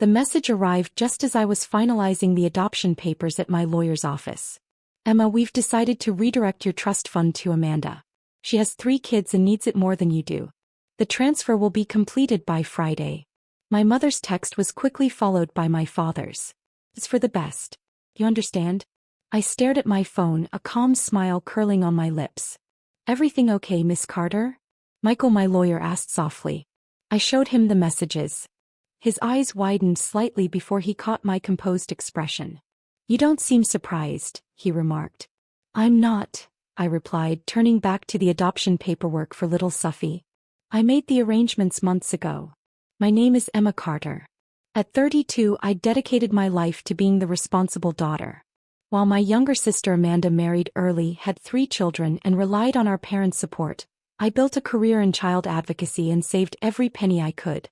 The message arrived just as I was finalizing the adoption papers at my lawyer's office. Emma, we've decided to redirect your trust fund to Amanda. She has 3 kids and needs it more than you do. The transfer will be completed by Friday. My mother's text was quickly followed by my father's. It's for the best. You understand? I stared at my phone, a calm smile curling on my lips. Everything okay, Miss Carter? Michael, my lawyer, asked softly. I showed him the messages. His eyes widened slightly before he caught my composed expression. You don't seem surprised, he remarked. I'm not, I replied, turning back to the adoption paperwork for little Sophie. I made the arrangements months ago. My name is Emma Carter. At 32, I dedicated my life to being the responsible daughter. While my younger sister Amanda married early, had 3 children, and relied on our parents' support, I built a career in child advocacy and saved every penny I could.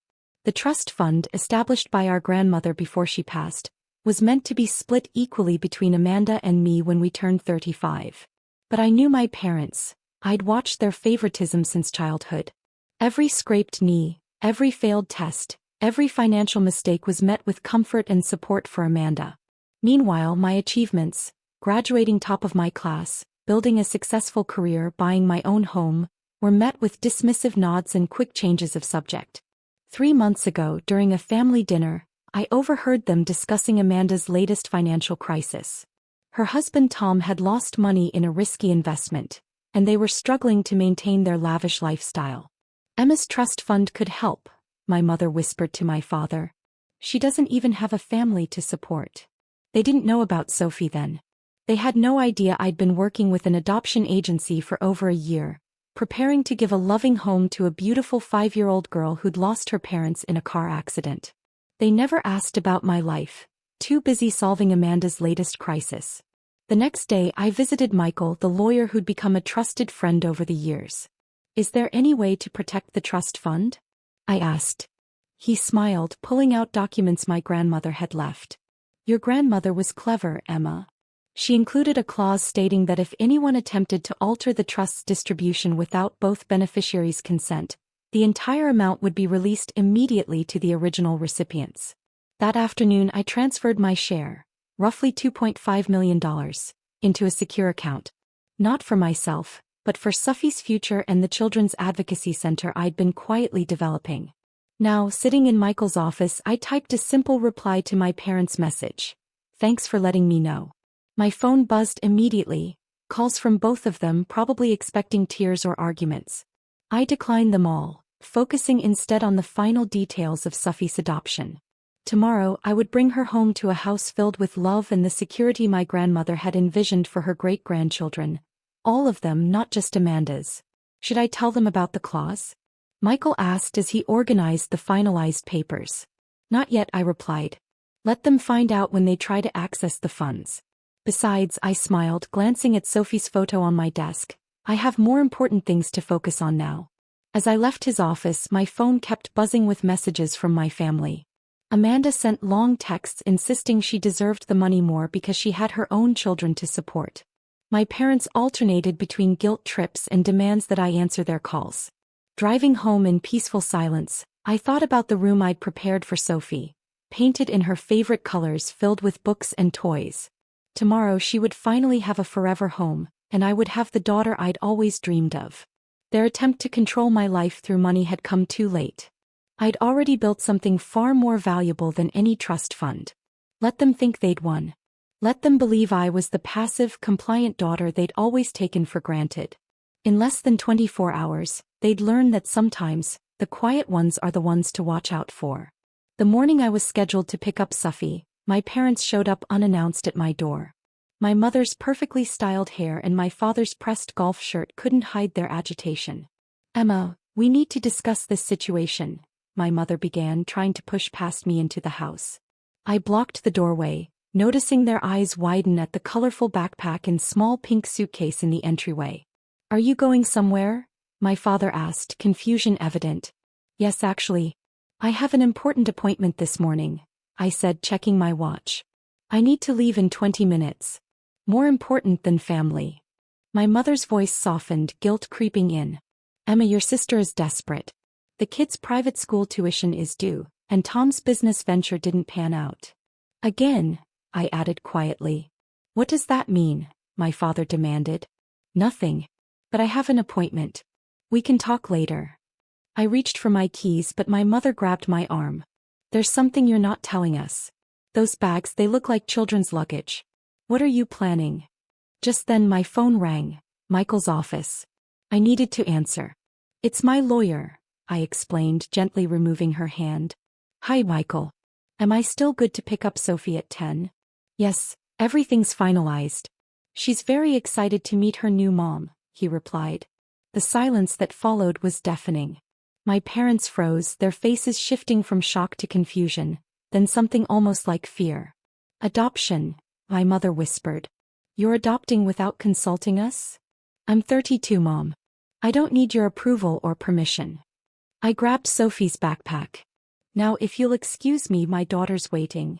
The trust fund, established by our grandmother before she passed, was meant to be split equally between Amanda and me when we turned 35. But I knew my parents. I'd watched their favoritism since childhood. Every scraped knee, every failed test, every financial mistake was met with comfort and support for Amanda. Meanwhile, my achievements, graduating top of my class, building a successful career, buying my own home, were met with dismissive nods and quick changes of subject. 3 months ago, during a family dinner, I overheard them discussing Amanda's latest financial crisis. Her husband Tom had lost money in a risky investment, and they were struggling to maintain their lavish lifestyle. Emma's trust fund could help, my mother whispered to my father. She doesn't even have a family to support. They didn't know about Sophie then. They had no idea I'd been working with an adoption agency for over a year, preparing to give a loving home to a beautiful 5-year-old girl who'd lost her parents in a car accident. They never asked about my life, too busy solving Amanda's latest crisis. The next day, I visited Michael, the lawyer who'd become a trusted friend over the years. Is there any way to protect the trust fund? I asked. He smiled, pulling out documents my grandmother had left. Your grandmother was clever, Emma. She included a clause stating that if anyone attempted to alter the trust's distribution without both beneficiaries' consent, the entire amount would be released immediately to the original recipients. That afternoon, I transferred my share, roughly $2.5 million, into a secure account. Not for myself, but for Sophie's future and the Children's Advocacy Center I'd been quietly developing. Now, sitting in Michael's office, I typed a simple reply to my parents' message. Thanks for letting me know. My phone buzzed immediately, calls from both of them, probably expecting tears or arguments. I declined them all, focusing instead on the final details of Sophie's adoption. Tomorrow, I would bring her home to a house filled with love and the security my grandmother had envisioned for her great-grandchildren. All of them, not just Amanda's. Should I tell them about the clause? Michael asked as he organized the finalized papers. Not yet, I replied. Let them find out when they try to access the funds. Besides, I smiled, glancing at Sophie's photo on my desk. I have more important things to focus on now. As I left his office, my phone kept buzzing with messages from my family. Amanda sent long texts insisting she deserved the money more because she had her own children to support. My parents alternated between guilt trips and demands that I answer their calls. Driving home in peaceful silence, I thought about the room I'd prepared for Sophie, painted in her favorite colors filled with books and toys. Tomorrow she would finally have a forever home, and I would have the daughter I'd always dreamed of. Their attempt to control my life through money had come too late. I'd already built something far more valuable than any trust fund. Let them think they'd won. Let them believe I was the passive, compliant daughter they'd always taken for granted. In less than 24 hours, they'd learn that sometimes, the quiet ones are the ones to watch out for. The morning I was scheduled to pick up Sophie, my parents showed up unannounced at my door. My mother's perfectly styled hair and my father's pressed golf shirt couldn't hide their agitation. Emma, we need to discuss this situation, my mother began, trying to push past me into the house. I blocked the doorway, noticing their eyes widen at the colorful backpack and small pink suitcase in the entryway. Are you going somewhere? My father asked, confusion evident. Yes, actually. I have an important appointment this morning, I said, checking my watch. I need to leave in 20 minutes. More important than family. My mother's voice softened, guilt creeping in. Emma, your sister is desperate. The kid's private school tuition is due, And Tom's business venture didn't pan out. Again, I added quietly. What does that mean? My father demanded. Nothing. But I have an appointment. We can talk later. I reached for my keys, but my mother grabbed my arm. There's something you're not telling us. Those bags, they look like children's luggage. What are you planning? Just then my phone rang. Michael's office. I needed to answer. It's my lawyer, I explained, gently removing her hand. Hi, Michael. Am I still good to pick up Sophie at 10? Yes, everything's finalized. She's very excited to meet her new mom, he replied. The silence that followed was deafening. My parents froze, their faces shifting from shock to confusion, then something almost like fear. Adoption, my mother whispered. You're adopting without consulting us? I'm 32, Mom. I don't need your approval or permission. I grabbed Sophie's backpack. Now if you'll excuse me, my daughter's waiting.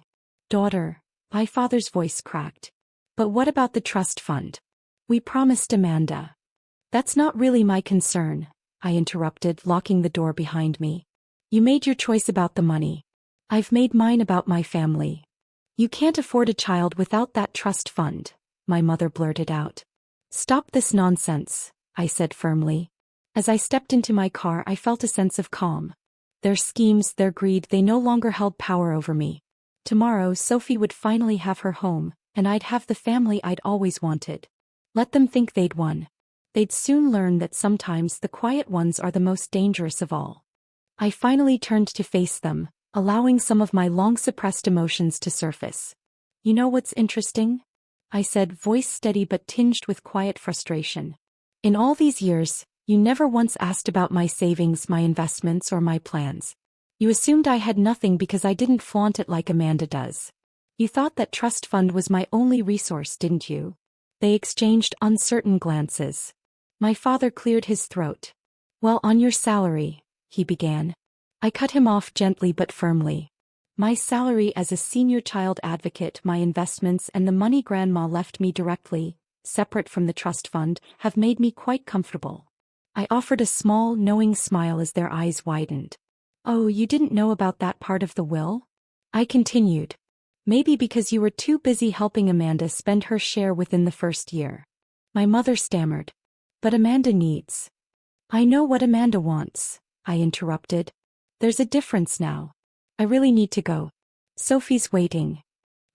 Daughter, my father's voice cracked. But what about the trust fund? We promised Amanda. That's not really my concern, I interrupted, locking the door behind me. You made your choice about the money. I've made mine about my family. You can't afford a child without that trust fund, my mother blurted out. Stop this nonsense, I said firmly. As I stepped into my car, I felt a sense of calm. Their schemes, their greed, they no longer held power over me. Tomorrow, Sophie would finally have her home, and I'd have the family I'd always wanted. Let them think they'd won. They'd soon learn that sometimes the quiet ones are the most dangerous of all. I finally turned to face them, allowing some of my long-suppressed emotions to surface. You know what's interesting? I said, voice steady but tinged with quiet frustration. In all these years, you never once asked about my savings, my investments, or my plans. You assumed I had nothing because I didn't flaunt it like Amanda does. You thought that trust fund was my only resource, didn't you? They exchanged uncertain glances. My father cleared his throat. Well, on your salary, he began. I cut him off gently but firmly. My salary as a senior child advocate, my investments, and the money Grandma left me directly, separate from the trust fund, have made me quite comfortable. I offered a small, knowing smile as their eyes widened. Oh, you didn't know about that part of the will? I continued. Maybe because you were too busy helping Amanda spend her share within the first year. My mother stammered. But Amanda needs. I know what Amanda wants, I interrupted. There's a difference now. I really need to go. Sophie's waiting.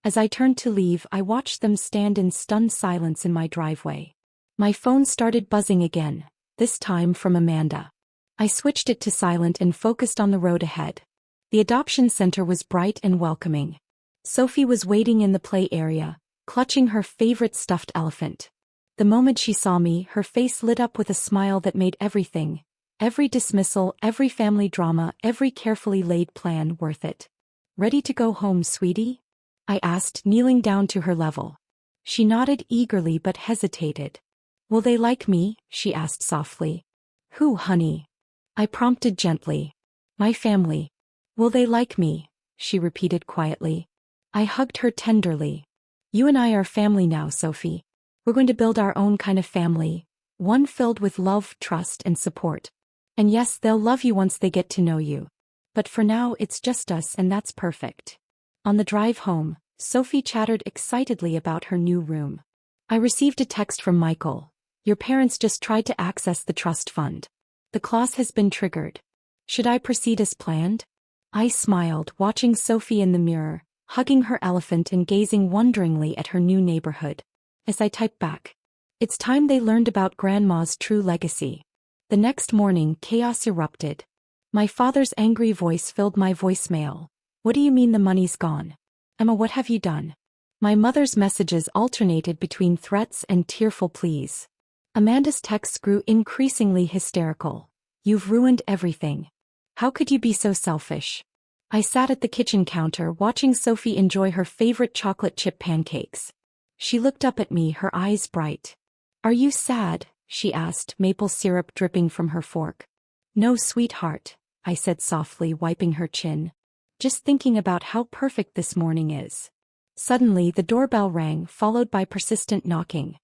As I turned to leave, I watched them stand in stunned silence in my driveway. My phone started buzzing again, this time from Amanda. I switched it to silent and focused on the road ahead. The adoption center was bright and welcoming. Sophie was waiting in the play area, clutching her favorite stuffed elephant. The moment she saw me, her face lit up with a smile that made everything, every dismissal, every family drama, every carefully laid plan worth it. Ready to go home, sweetie? I asked, kneeling down to her level. She nodded eagerly but hesitated. Will they like me? She asked softly. Who, honey? I prompted gently. My family. Will they like me? She repeated quietly. I hugged her tenderly. You and I are family now, Sophie. We're going to build our own kind of family, one filled with love, trust, and support. And yes, they'll love you once they get to know you. But for now, it's just us, and that's perfect. On the drive home, Sophie chattered excitedly about her new room. I received a text from Michael. Your parents just tried to access the trust fund. The clause has been triggered. Should I proceed as planned? I smiled, watching Sophie in the mirror, hugging her elephant and gazing wonderingly at her new neighborhood. As I typed back, it's time they learned about Grandma's true legacy. The next morning, chaos erupted. My father's angry voice filled my voicemail. What do you mean the money's gone? Emma, what have you done? My mother's messages alternated between threats and tearful pleas. Amanda's texts grew increasingly hysterical. You've ruined everything. How could you be so selfish? I sat at the kitchen counter watching Sophie enjoy her favorite chocolate chip pancakes. She looked up at me, her eyes bright. Are you sad? She asked, maple syrup dripping from her fork. No, sweetheart, I said softly, wiping her chin. Just thinking about how perfect this morning is. Suddenly, the doorbell rang, followed by persistent knocking.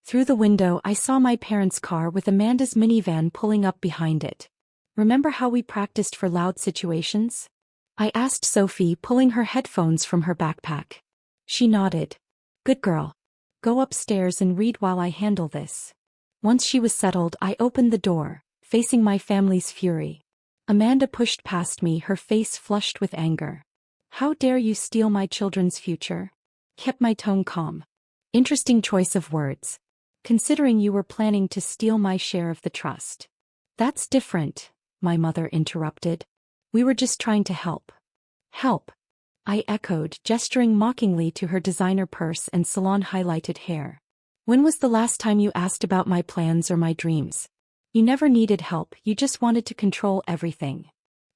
Through the window, I saw my parents' car with Amanda's minivan pulling up behind it. Remember how we practiced for loud situations? I asked Sophie, pulling her headphones from her backpack. She nodded. Good girl. Go upstairs and read while I handle this. Once she was settled, I opened the door, facing my family's fury. Amanda pushed past me, her face flushed with anger. How dare you steal my children's future? Kept my tone calm. Interesting choice of words. Considering you were planning to steal my share of the trust. That's different, my mother interrupted. We were just trying to help. Help, I echoed, gesturing mockingly to her designer purse and salon-highlighted hair. When was the last time you asked about my plans or my dreams? You never needed help, you just wanted to control everything.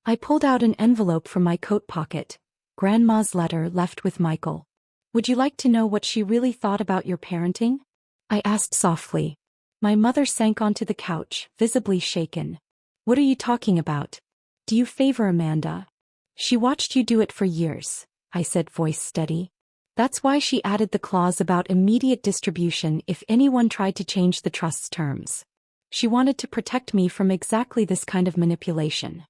I pulled out an envelope from my coat pocket. Grandma's letter left with Michael. Would you like to know what she really thought about your parenting? I asked softly. My mother sank onto the couch, visibly shaken. What are you talking about? Do you favor Amanda? She watched you do it for years, I said, voice steady. That's why she added the clause about immediate distribution if anyone tried to change the trust's terms. She wanted to protect me from exactly this kind of manipulation.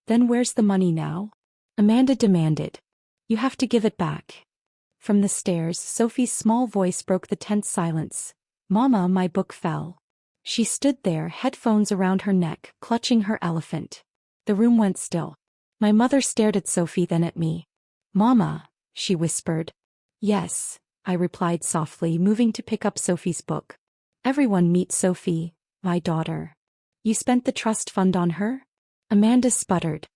Then where's the money now? Amanda demanded. You have to give it back. From the stairs, Sophie's small voice broke the tense silence. Mama, my book fell. She stood there, headphones around her neck, clutching her elephant. The room went still. My mother stared at Sophie, then at me. Mama, she whispered. Yes, I replied softly, moving to pick up Sophie's book. Everyone meet Sophie, my daughter. You spent the trust fund on her? Amanda sputtered.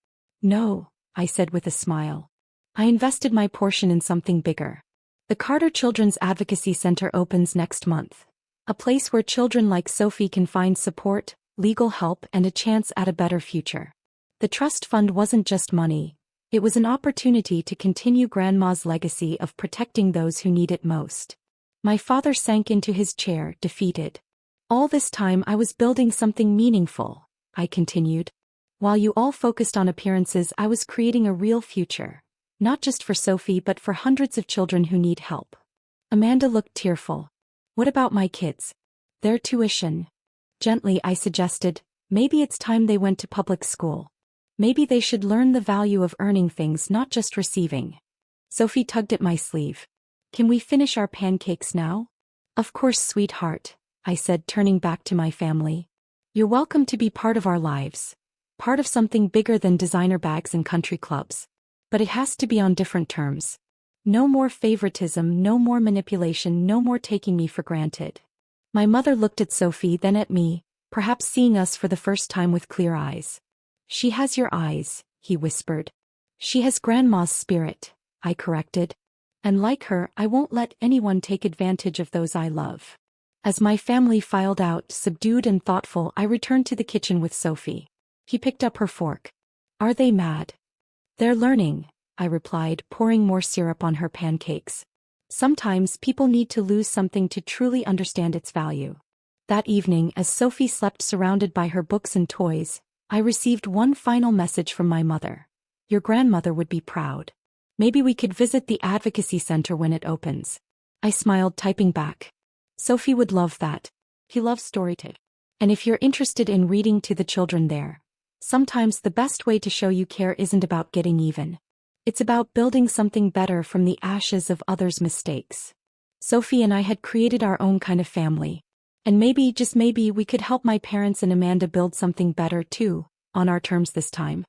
No, I said with a smile. I invested my portion in something bigger. The Carter Children's Advocacy Center opens next month. A place where children like Sophie can find support, legal help, and a chance at a better future. The trust fund wasn't just money. It was an opportunity to continue Grandma's legacy of protecting those who need it most. My father sank into his chair, defeated. All this time I was building something meaningful, I continued. While you all focused on appearances, I was creating a real future. Not just for Sophie but for hundreds of children who need help. Amanda looked tearful. What about my kids? Their tuition. Gently I suggested, maybe it's time they went to public school. Maybe they should learn the value of earning things, not just receiving. Sophie tugged at my sleeve. Can we finish our pancakes now? Of course, sweetheart, I said, turning back to my family. You're welcome to be part of our lives. Part of something bigger than designer bags and country clubs. But it has to be on different terms. No more favoritism, no more manipulation, no more taking me for granted. My mother looked at Sophie, then at me, perhaps seeing us for the first time with clear eyes. She has your eyes, he whispered. She has Grandma's spirit, I corrected. And like her, I won't let anyone take advantage of those I love. As my family filed out, subdued and thoughtful, I returned to the kitchen with Sophie. He picked up her fork. Are they mad? They're learning, I replied, pouring more syrup on her pancakes. Sometimes people need to lose something to truly understand its value. That evening, as Sophie slept surrounded by her books and toys, I received one final message from my mother. Your grandmother would be proud. Maybe we could visit the advocacy center when it opens. I smiled, typing back. Sophie would love that. He loves storytelling. And if you're interested in reading to the children there, sometimes the best way to show you care isn't about getting even. It's about building something better from the ashes of others' mistakes. Sophie and I had created our own kind of family. And maybe, just maybe, we could help my parents and Amanda build something better too, on our terms this time.